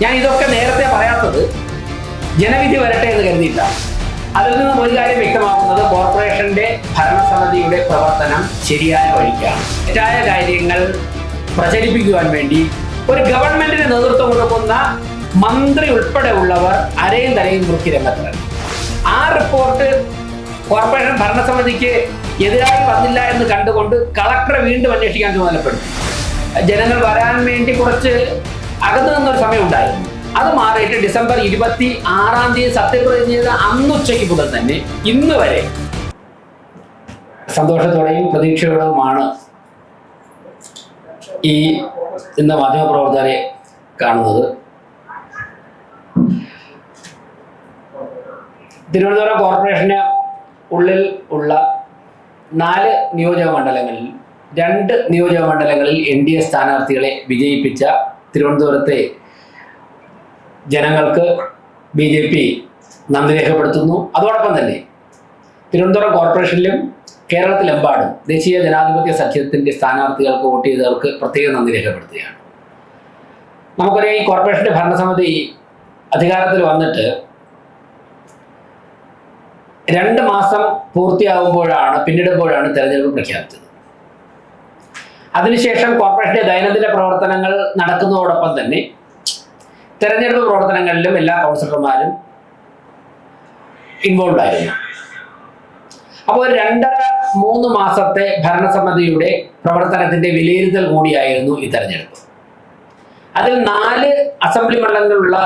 ഞാൻ ഇതൊക്കെ നേരത്തെ പറയാത്തത് ജനവിധി വരട്ടെ എന്ന് കരുതിയിട്ടാണ്. അതിൽ നിന്നും ഒരു കാര്യം വ്യക്തമാക്കുന്നത് കോർപ്പറേഷന്റെ ഭരണസമിതിയുടെ പ്രവർത്തനം ശരിയായ വഴിക്കാണ്. തെറ്റായ കാര്യങ്ങൾ പ്രചരിപ്പിക്കുവാൻ വേണ്ടി ഒരു ഗവൺമെന്റിന് നേതൃത്വം കൊടുക്കുന്ന മന്ത്രി ഉൾപ്പെടെ ഉള്ളവർ അരയും തലയും മുറുക്കി രംഗത്തിറങ്ങി. ആ റിപ്പോർട്ട് കോർപ്പറേഷൻ ഭരണസമിതിക്ക് എതിരായി വന്നില്ല എന്ന് കണ്ടുകൊണ്ട് കളക്ടറെ വീണ്ടും അന്വേഷിക്കാൻ ചുമതലപ്പെടുത്തി. ജനങ്ങൾ വരാൻ വേണ്ടി കുറച്ച് അകന്നു നിന്നൊരു സമയം ഉണ്ടായിരുന്നു. അത് മാറിയിട്ട് ഡിസംബർ 26 സത്യപ്രതിജ്ഞ ചെയ്ത അന്നുച്ചയ്ക്ക് മുതൽ തന്നെ ഇന്ന് വരെ സന്തോഷത്തോടെയും പ്രതീക്ഷയോടെയുമാണ് ഇന്ന് മാധ്യമപ്രവർത്തകരെ കാണുന്നത്. തിരുവനന്തപുരം കോർപ്പറേഷന് ഉള്ളിൽ ഉള്ള 4 നിയോജക മണ്ഡലങ്ങളിൽ 2 നിയോജക മണ്ഡലങ്ങളിൽ NDA സ്ഥാനാർത്ഥികളെ വിജയിപ്പിച്ച തിരുവനന്തപുരത്തെ ജനങ്ങൾക്ക് BJP നന്ദി രേഖപ്പെടുത്തുന്നു. അതോടൊപ്പം തന്നെ തിരുവനന്തപുരം കോർപ്പറേഷനിലും കേരളത്തിലെമ്പാടും ദേശീയ ജനാധിപത്യ സഖ്യത്തിന്റെ സ്ഥാനാർത്ഥികൾക്ക് വോട്ട് ചെയ്തവർക്ക് പ്രത്യേകം നന്ദി രേഖപ്പെടുത്തുകയാണ്. നമുക്കറിയാം, ഈ കോർപ്പറേഷന്റെ ഭരണസമിതി അധികാരത്തിൽ വന്നിട്ട് 2 മാസം പൂർത്തിയാകുമ്പോഴാണ് തെരഞ്ഞെടുപ്പ് പ്രഖ്യാപിച്ചത്. അതിനുശേഷം കോർപ്പറേഷന്റെ ദൈനംദിന പ്രവർത്തനങ്ങൾ നടക്കുന്നതോടൊപ്പം തന്നെ തെരഞ്ഞെടുപ്പ് പ്രവർത്തനങ്ങളിലും എല്ലാ കൗൺസിലർമാരും ഇൻവോൾവ് ആയിരുന്നു. അപ്പോൾ 2.5-3 മാസത്തെ ഭരണസമിതിയുടെ പ്രവർത്തനത്തിന്റെ വിലയിരുത്തൽ കൂടിയായിരുന്നു ഈ തെരഞ്ഞെടുപ്പ്. അതിൽ 4 അസംബ്ലി മണ്ഡലങ്ങളുള്ള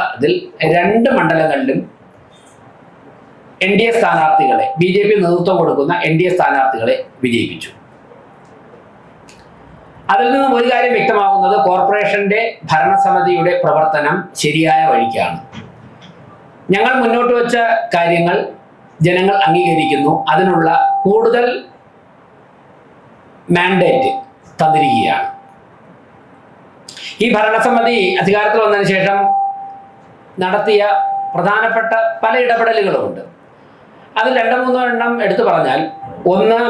2 മണ്ഡലങ്ങളിലും NDA സ്ഥാനാർത്ഥികളെ, BJP നേതൃത്വം കൊടുക്കുന്ന NDA സ്ഥാനാർത്ഥികളെ വിജയിപ്പിച്ചു. അതിൽ നിന്നും ഒരു കാര്യം വ്യക്തമാകുന്നത് കോർപ്പറേഷന്റെ ഭരണസമിതിയുടെ പ്രവർത്തനം ശരിയായ വഴിക്കാണ്. ഞങ്ങൾ മുന്നോട്ട് വെച്ച കാര്യങ്ങൾ ജനങ്ങൾ അംഗീകരിക്കുന്നു. അതിനുള്ള കൂടുതൽ മാൻഡേറ്റ് തന്നിരിക്കുകയാണ്. ഈ ഭരണസമിതി അധികാരത്തിൽ വന്നതിന് ശേഷം നടത്തിയ പ്രധാനപ്പെട്ട പല ഇടപെടലുകളുമുണ്ട്. അതിൽ 2-3 എണ്ണം എടുത്തു പറഞ്ഞാൽ, ഒന്ന്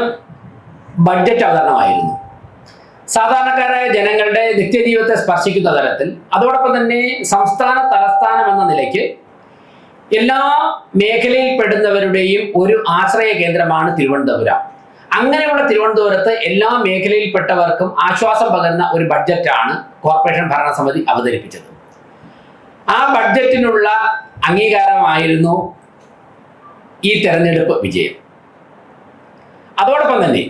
ബഡ്ജറ്റ് അവതരണമായിരുന്നു. സാധാരണക്കാരായ ജനങ്ങളുടെ നിത്യജീവിതത്തെ സ്പർശിക്കുന്ന തരത്തിൽ, അതോടൊപ്പം തന്നെ സംസ്ഥാന തലസ്ഥാനം എന്ന നിലയ്ക്ക് എല്ലാ മേഖലയിൽ പെടുന്നവരുടെയും ഒരു ആശ്രയ കേന്ദ്രമാണ് തിരുവനന്തപുരം. അങ്ങനെയുള്ള തിരുവനന്തപുരത്ത് എല്ലാ മേഖലയിൽപ്പെട്ടവർക്കും ആശ്വാസം പകരുന്ന ഒരു ബഡ്ജറ്റാണ് കോർപ്പറേഷൻ ഭരണസമിതി അവതരിപ്പിച്ചത്. ആ ബഡ്ജറ്റിനുള്ള അംഗീകാരമായിരുന്നു ഈ തെരഞ്ഞെടുപ്പ് വിജയം. അതോടൊപ്പം തന്നെ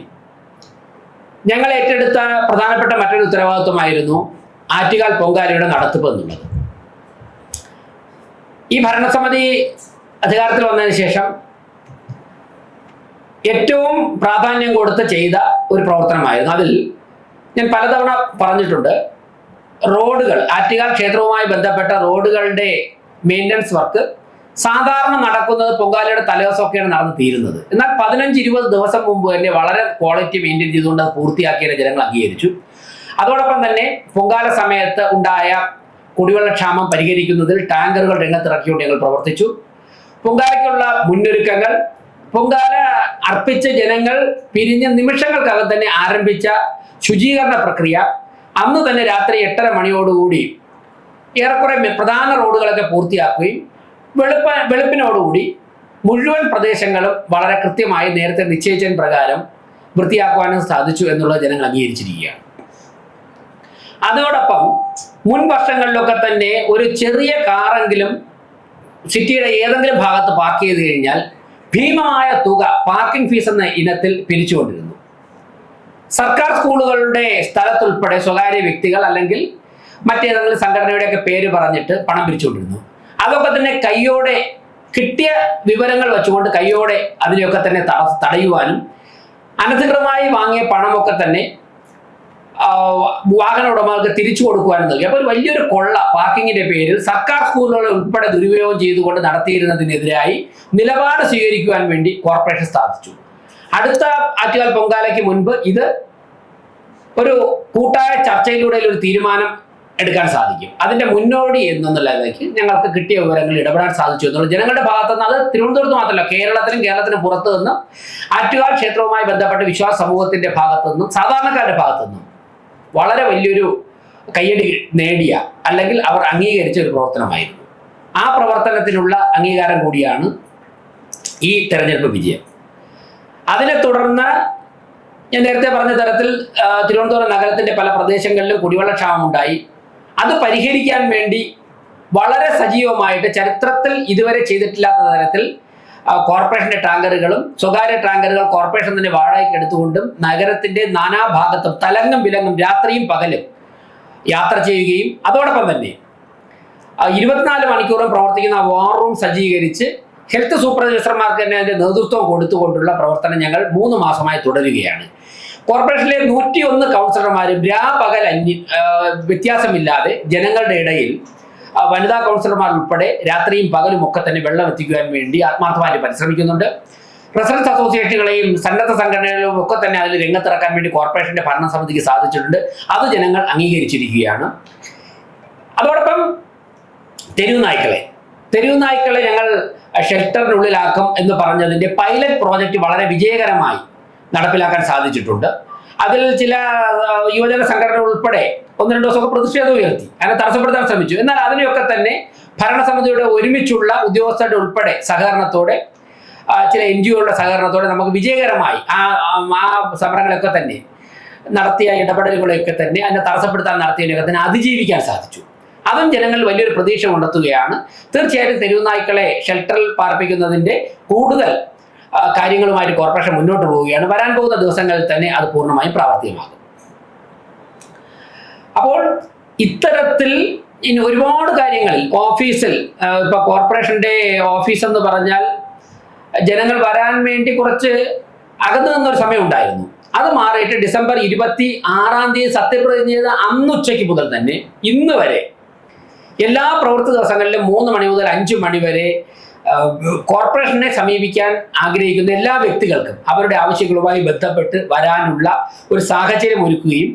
ഞങ്ങൾ ഏറ്റെടുത്ത പ്രധാനപ്പെട്ട മറ്റൊരു ഉത്തരവാദിത്വമായിരുന്നു ആറ്റുകാൽ പൊങ്കാലയുടെ നടത്തിപ്പ് എന്നുള്ളത്. ഈ ഭരണസമിതി അധികാരത്തിൽ വന്നതിന് ശേഷം ഏറ്റവും പ്രാധാന്യം കൊടുത്ത് ചെയ്ത ഒരു പ്രവർത്തനമായിരുന്നു. അതിൽ ഞാൻ പലതവണ പറഞ്ഞിട്ടുണ്ട്, റോഡുകൾ, ആറ്റുകാൽ ക്ഷേത്രവുമായി ബന്ധപ്പെട്ട റോഡുകളുടെ മെയിൻ്റനൻസ് വർക്ക് സാധാരണ നടക്കുന്നത് പൊങ്കാലയുടെ തലേദിവസമൊക്കെയാണ് നടന്ന് തീരുന്നത്. എന്നാൽ 15-20 ദിവസം മുമ്പ് തന്നെ വളരെ ക്വാളിറ്റി മെയിൻറ്റെയിൻ ചെയ്തുകൊണ്ട് അത് പൂർത്തിയാക്കിയ ജനങ്ങൾ അംഗീകരിച്ചു. അതോടൊപ്പം തന്നെ പൊങ്കാല സമയത്ത് ഉണ്ടായ കുടിവെള്ളക്ഷാമം പരിഹരിക്കുന്നതിൽ ടാങ്കറുകൾ രംഗത്തിറക്കിക്കൊണ്ട് ഞങ്ങൾ പ്രവർത്തിച്ചു. പൊങ്കാലയ്ക്കുള്ള മുന്നൊരുക്കങ്ങൾ, പൊങ്കാല അർപ്പിച്ച ജനങ്ങൾ പിരിഞ്ഞ നിമിഷങ്ങൾക്കകം തന്നെ ആരംഭിച്ച ശുചീകരണ പ്രക്രിയ അന്ന് തന്നെ രാത്രി 8:30 മണിയോടുകൂടി ഏറെക്കുറെ പ്രധാന റോഡുകളൊക്കെ പൂർത്തിയാക്കുകയും വെളുപ്പിനോടുകൂടി മുഴുവൻ പ്രദേശങ്ങളും വളരെ കൃത്യമായി നേരത്തെ നിശ്ചയിച്ചതിന് പ്രകാരം വൃത്തിയാക്കുവാനും സാധിച്ചു എന്നുള്ളത് ജനങ്ങൾ അംഗീകരിച്ചിരിക്കുകയാണ്. അതോടൊപ്പം മുൻ വർഷങ്ങളിലൊക്കെ തന്നെ ഒരു ചെറിയ കാറെങ്കിലും സിറ്റിയുടെ ഏതെങ്കിലും ഭാഗത്ത് പാർക്ക് ചെയ്ത് കഴിഞ്ഞാൽ ഭീമമായ തുക പാർക്കിംഗ് ഫീസ് എന്ന ഇനത്തിൽ പിരിച്ചുകൊണ്ടിരുന്നു. സർക്കാർ സ്കൂളുകളുടെ സ്ഥലത്തുൾപ്പെടെ സ്വകാര്യ വ്യക്തികൾ അല്ലെങ്കിൽ മറ്റേതെങ്കിലും സംഘടനയുടെയൊക്കെ പേര് പറഞ്ഞിട്ട് പണം പിരിച്ചുകൊണ്ടിരുന്നു. അതൊക്കെ തന്നെ കയ്യോടെ കിട്ടിയ വിവരങ്ങൾ വെച്ചുകൊണ്ട് കയ്യോടെ അതിനെയൊക്കെ തന്നെ തടയുവാനും അനധികൃതമായി വാങ്ങിയ പണമൊക്കെ തന്നെ വാഹന ഉടമകൾക്ക് തിരിച്ചു കൊടുക്കുവാനും നൽകി. അപ്പോൾ ഒരു വലിയൊരു കൊള്ള പാർക്കിങ്ങിന്റെ പേരിൽ സർക്കാർ സ്കൂളുകളെ ഉൾപ്പെടെ ദുരുപയോഗം ചെയ്തുകൊണ്ട് നടത്തിയിരുന്നതിനെതിരായി നിലപാട് സ്വീകരിക്കുവാൻ വേണ്ടി കോർപ്പറേഷൻ സ്ഥാപിച്ചു. അടുത്ത ആറ്റുകാൽ പൊങ്കാലയ്ക്ക് മുൻപ് ഇത് ഒരു കൂട്ടായ ചർച്ചയിലൂടെ ഒരു തീരുമാനം എടുക്കാൻ സാധിക്കും. അതിന്റെ മുന്നോടി എന്നുള്ളതിലേക്ക് ഞങ്ങൾക്ക് കിട്ടിയ വിവരങ്ങളിൽ ഇടപെടാൻ സാധിച്ചു എന്നുള്ളത് ജനങ്ങളുടെ ഭാഗത്തു നിന്ന്, അത് തിരുവനന്തപുരത്ത് മാത്രമല്ല കേരളത്തിന് പുറത്തു നിന്നും ആറ്റുകാൽ ക്ഷേത്രവുമായി ബന്ധപ്പെട്ട വിശ്വാസ സമൂഹത്തിന്റെ ഭാഗത്തു നിന്നും സാധാരണക്കാരുടെ ഭാഗത്തു നിന്നും വളരെ വലിയൊരു കയ്യടി നേടിയ അല്ലെങ്കിൽ അവർ അംഗീകരിച്ച ഒരു പ്രവർത്തനമായിരുന്നു. ആ പ്രവർത്തനത്തിനുള്ള അംഗീകാരം കൂടിയാണ് ഈ തെരഞ്ഞെടുപ്പ് വിജയം. അതിനെ തുടർന്ന് ഞാൻ നേരത്തെ പറഞ്ഞ തരത്തിൽ തിരുവനന്തപുരം നഗരത്തിന്റെ പല പ്രദേശങ്ങളിലും കുടിവെള്ളക്ഷാമം ഉണ്ടായി. അത് പരിഹരിക്കാൻ വേണ്ടി വളരെ സജീവമായിട്ട് ചരിത്രത്തിൽ ഇതുവരെ ചെയ്തിട്ടില്ലാത്ത തരത്തിൽ കോർപ്പറേഷന്റെ ടാങ്കറുകളും സ്വകാര്യ ടാങ്കറുകൾ കോർപ്പറേഷൻ തന്നെ വാടകയ്ക്ക് എടുത്തുകൊണ്ടും നഗരത്തിന്റെ നാനാഭാഗത്തും തലങ്ങും വിലങ്ങും രാത്രിയും പകലും യാത്ര ചെയ്യുകയും അതോടൊപ്പം തന്നെ 24 മണിക്കൂറും പ്രവർത്തിക്കുന്ന വാർ റൂം സജ്ജീകരിച്ച് ഹെൽത്ത് സൂപ്പർവൈസർമാർക്ക് തന്നെ അതിന്റെ നേതൃത്വം കൊടുത്തുകൊണ്ടുള്ള പ്രവർത്തനം ഞങ്ങൾ 3 മാസമായി തുടരുകയാണ്. കോർപ്പറേഷനിലെ 101 കൗൺസിലർമാരും പകൽ വ്യത്യാസമില്ലാതെ ജനങ്ങളുടെ ഇടയിൽ വനിതാ കൗൺസിലർമാർ ഉൾപ്പെടെ രാത്രിയും പകലും ഒക്കെ തന്നെ വെള്ളം എത്തിക്കുവാൻ വേണ്ടി ആത്മാർത്ഥമായിട്ട് പരിശ്രമിക്കുന്നുണ്ട്. റെസിഡൻസ് അസോസിയേഷനുകളെയും സന്നദ്ധ സംഘടനകളും ഒക്കെ തന്നെ അതിൽ രംഗത്തിറക്കാൻ വേണ്ടി കോർപ്പറേഷന്റെ ഭരണസമിതിക്ക് സാധിച്ചിട്ടുണ്ട്. അത് ജനങ്ങൾ അംഗീകരിച്ചിരിക്കുകയാണ്. അതോടൊപ്പം തെരുവ് നായ്ക്കളെ ഞങ്ങൾ ഷെൽട്ടറിനുള്ളിലാക്കും എന്ന് പറഞ്ഞതിന്റെ പൈലറ്റ് പ്രോജക്റ്റ് വളരെ വിജയകരമായി നടപ്പിലാക്കാൻ സാധിച്ചിട്ടുണ്ട്. അതിൽ ചില യുവജന സംഘടനകൾ ഉൾപ്പെടെ 1-2 ദിവസമൊക്കെ പ്രതിഷേധം ഉയർത്തി, അതിനെ തടസ്സപ്പെടുത്താൻ ശ്രമിച്ചു. എന്നാൽ അതിനെയൊക്കെ തന്നെ ഭരണസമിതിയുടെ ഒരുമിച്ചുള്ള ഉദ്യോഗസ്ഥരുടെ ഉൾപ്പെടെ സഹകരണത്തോടെ ചില NGOകളുടെ സഹകരണത്തോടെ നമുക്ക് വിജയകരമായി ആ സമരങ്ങളൊക്കെ തന്നെ നടത്തിയ ഇടപെടലുകളെയൊക്കെ തന്നെ അതിനെ തടസ്സപ്പെടുത്താൻ നടത്തിയതിനൊക്കെ തന്നെ അതിജീവിക്കാൻ സാധിച്ചു. അതും ജനങ്ങളിൽ വലിയൊരു പ്രതീക്ഷ ഉണർത്തുകയാണ്. തീർച്ചയായിട്ടും തെരുവ് നായ്ക്കളെ ഷെൽട്ടറിൽ പാർപ്പിക്കുന്നതിന്റെ കൂടുതൽ കാര്യങ്ങളുമായിട്ട് കോർപ്പറേഷൻ മുന്നോട്ട് പോവുകയാണ്. വരാൻ പോകുന്ന ദിവസങ്ങളിൽ തന്നെ അത് പൂർണ്ണമായും പ്രാവർത്തികമാകും. അപ്പോൾ ഇത്തരത്തിൽ ഇനി ഒരുപാട് കാര്യങ്ങളിൽ ഓഫീസിൽ ഇപ്പൊ കോർപ്പറേഷന്റെ ഓഫീസ് എന്ന് പറഞ്ഞാൽ ജനങ്ങൾ വരാൻ വേണ്ടി കുറച്ച് അകന്നു നിന്നൊരു സമയം ഉണ്ടായിരുന്നു. അത് മാറിയിട്ട് ഡിസംബർ 26 സത്യപ്രതിജ്ഞ ചെയ്ത അന്നുച്ചയ്ക്ക് മുതൽ തന്നെ ഇന്ന് വരെ എല്ലാ പ്രവൃത്തി ദിവസങ്ങളിലും 3 മണി മുതൽ 5 മണി വരെ കോർപ്പറേഷനെ സമീപിക്കാൻ ആഗ്രഹിക്കുന്ന എല്ലാ വ്യക്തികൾക്കും അവരുടെ ആവശ്യങ്ങളുമായി ബന്ധപ്പെട്ട് വരാനുള്ള ഒരു സാഹചര്യം ഒരുക്കുകയും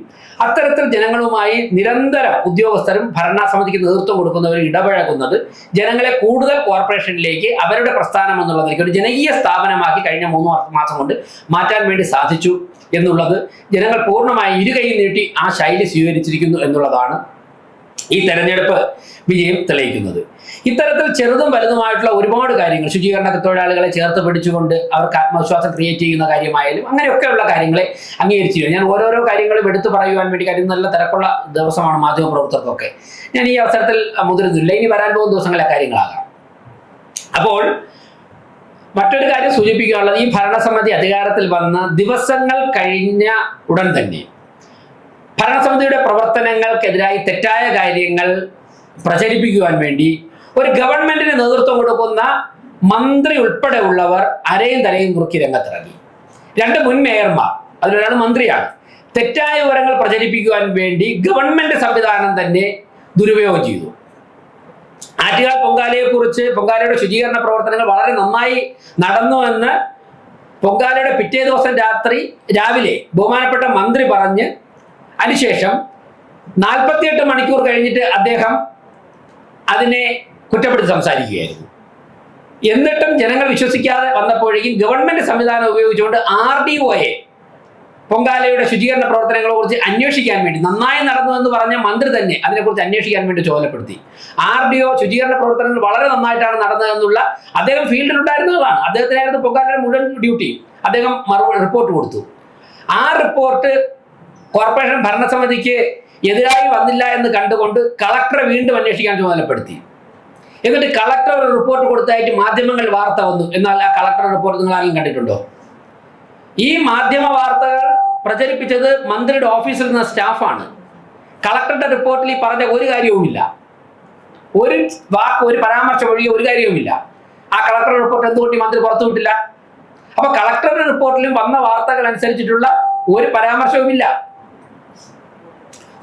അത്തരത്തിൽ ജനങ്ങളുമായി നിരന്തരം ഉദ്യോഗസ്ഥരും ഭരണസമിതിക്ക് നേതൃത്വം കൊടുക്കുന്നവരും ഇടപഴകുന്നത് ജനങ്ങളെ കൂടുതൽ കോർപ്പറേഷനിലേക്ക് അവരുടെ പ്രസ്ഥാനം എന്നുള്ളതിലേക്ക് ഒരു ജനകീയ സ്ഥാപനമാക്കി കഴിഞ്ഞ 3 മാസം കൊണ്ട് മാറ്റാൻ വേണ്ടി സാധിച്ചു എന്നുള്ളത് ജനങ്ങൾ പൂർണ്ണമായി ഇരുകൈ നീട്ടി ആ ശൈലി സ്വീകരിച്ചിരിക്കുന്നു എന്നുള്ളതാണ് ഈ തെരഞ്ഞെടുപ്പ് വിജയം തെളിയിക്കുന്നത്. ഇത്തരത്തിൽ ചെറുതും വലുതുമായിട്ടുള്ള ഒരുപാട് കാര്യങ്ങൾ, ശുചീകരണ തൊഴിലാളികളെ ചേർത്ത് പിടിച്ചുകൊണ്ട് അവർക്ക് ആത്മവിശ്വാസം ക്രിയേറ്റ് ചെയ്യുന്ന കാര്യമായാലും അങ്ങനെയൊക്കെയുള്ള കാര്യങ്ങളെ അംഗീകരിച്ചിരിക്കുന്നു. ഞാൻ ഓരോരോ കാര്യങ്ങളും എടുത്തു പറയുവാൻ വേണ്ടി കാര്യം നല്ല തിരക്കുള്ള ദിവസമാണ് മാധ്യമപ്രവർത്തകർക്കൊക്കെ. ഞാൻ ഈ അവസരത്തിൽ മുതിരുന്നില്ല. ഇനി വരാൻ പോകുന്ന ദിവസങ്ങളിലെ കാര്യങ്ങളാകാം. അപ്പോൾ മറ്റൊരു കാര്യം സൂചിപ്പിക്കാനുള്ളത്, ഈ ഭരണസമിതി അധികാരത്തിൽ വന്ന ദിവസങ്ങൾ കഴിഞ്ഞ ഉടൻ തന്നെ ഭരണസമിതിയുടെ പ്രവർത്തനങ്ങൾക്കെതിരായി തെറ്റായ കാര്യങ്ങൾ പ്രചരിപ്പിക്കുവാൻ വേണ്ടി ഒരു ഗവൺമെന്റിന് നേതൃത്വം കൊടുക്കുന്ന മന്ത്രി ഉൾപ്പെടെ ഉള്ളവർ അരയും തലയും മുറുക്കി രംഗത്തിറങ്ങി. 2 മുൻ മേയർമാർ, അതിലൊരാൾ മന്ത്രിയാണ്, തെറ്റായ വിവരങ്ങൾ പ്രചരിപ്പിക്കുവാൻ വേണ്ടി ഗവൺമെന്റ് സംവിധാനം തന്നെ ദുരുപയോഗം ചെയ്തു. ആറ്റുകാൽ പൊങ്കാലയെക്കുറിച്ച്, പൊങ്കാലയുടെ ശുചീകരണ പ്രവർത്തനങ്ങൾ വളരെ നന്നായി നടന്നു എന്ന് പൊങ്കാലയുടെ പിറ്റേ ദിവസം രാവിലെ ബഹുമാനപ്പെട്ട മന്ത്രി പറഞ്ഞ് അതിനുശേഷം 48 മണിക്കൂർ കഴിഞ്ഞിട്ട് അദ്ദേഹം അതിനെ കുറ്റപ്പെടുത്തി സംസാരിക്കുകയായിരുന്നു. എന്നിട്ടും ജനങ്ങൾ വിശ്വസിക്കാതെ വന്നപ്പോഴേക്കും ഗവൺമെന്റ് സംവിധാനം ഉപയോഗിച്ചുകൊണ്ട് RDOയെ പൊങ്കാലയുടെ ശുചീകരണ പ്രവർത്തനങ്ങളെ കുറിച്ച് അന്വേഷിക്കാൻ വേണ്ടി, നന്നായി നടന്നു എന്ന് പറഞ്ഞ മന്ത്രി തന്നെ അതിനെക്കുറിച്ച് അന്വേഷിക്കാൻ വേണ്ടി ചുമതലപ്പെടുത്തി. RDO ശുചീകരണ പ്രവർത്തനങ്ങൾ വളരെ നന്നായിട്ടാണ് നടന്നതെന്നുള്ള അദ്ദേഹം ഫീൽഡിലുണ്ടായിരുന്നതാണ്. അദ്ദേഹത്തിനായിരുന്നു പൊങ്കാലയുടെ മുഴുവൻ ഡ്യൂട്ടി. അദ്ദേഹം റിപ്പോർട്ട് കൊടുത്തു. ആ റിപ്പോർട്ട് കോർപ്പറേഷൻ ഭരണസമിതിക്ക് എതിരായി വന്നില്ല എന്ന് കണ്ടുകൊണ്ട് കളക്ടറെ വീണ്ടും അന്വേഷിക്കാൻ ചുമതലപ്പെടുത്തി. എന്നിട്ട് കളക്ടർ ഒരു റിപ്പോർട്ട് കൊടുത്തായിട്ട് മാധ്യമങ്ങൾ വാർത്ത വന്നു. എന്നാൽ ആ കളക്ടർ റിപ്പോർട്ട് നിങ്ങൾ ആരെങ്കിലും കണ്ടിട്ടുണ്ടോ? ഈ മാധ്യമ വാർത്തകൾ പ്രചരിപ്പിച്ചത് മന്ത്രിയുടെ ഓഫീസിൽ നിന്ന സ്റ്റാഫാണ്. കളക്ടറുടെ റിപ്പോർട്ടിൽ ഈ പറഞ്ഞ ഒരു കാര്യവുമില്ല, ഒരു വാക്ക്, ഒരു പരാമർശം ഒഴികെ ഒരു കാര്യവുമില്ല. ആ കളക്ടറുടെ റിപ്പോർട്ട് എന്തുകൊണ്ട് ഈ മന്ത്രി പുറത്തുവിട്ടില്ല? അപ്പൊ കളക്ടറുടെ റിപ്പോർട്ടിലും വന്ന വാർത്തകൾ അനുസരിച്ചിട്ടുള്ള ഒരു പരാമർശവുമില്ല.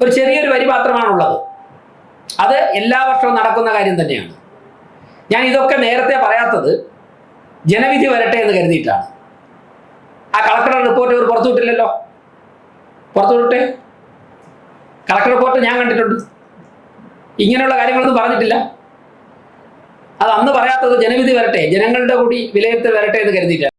ഒരു ചെറിയൊരു വരി മാത്രമാണുള്ളത്. അത് എല്ലാ വർഷവും നടക്കുന്ന കാര്യം തന്നെയാണ്. ഞാൻ ഇതൊക്കെ നേരത്തെ പറയാത്തത് ജനവിധി വരട്ടെ എന്ന് കരുതിയിട്ടാണ്. ആ കളക്ടറുടെ റിപ്പോർട്ട് ഇവർ പുറത്തുവിട്ടില്ലല്ലോ. പുറത്തുവിട്ടെ. കളക്ടർ റിപ്പോർട്ട് ഞാൻ കണ്ടിട്ടുണ്ട്. ഇങ്ങനെയുള്ള കാര്യങ്ങളൊന്നും പറഞ്ഞിട്ടില്ല. അത് അന്ന് പറയാത്തത് ജനവിധി വരട്ടെ, ജനങ്ങളുടെ കൂടി വിലയിരുത്തൽ വരട്ടെ എന്ന് കരുതിയിട്ടാണ്.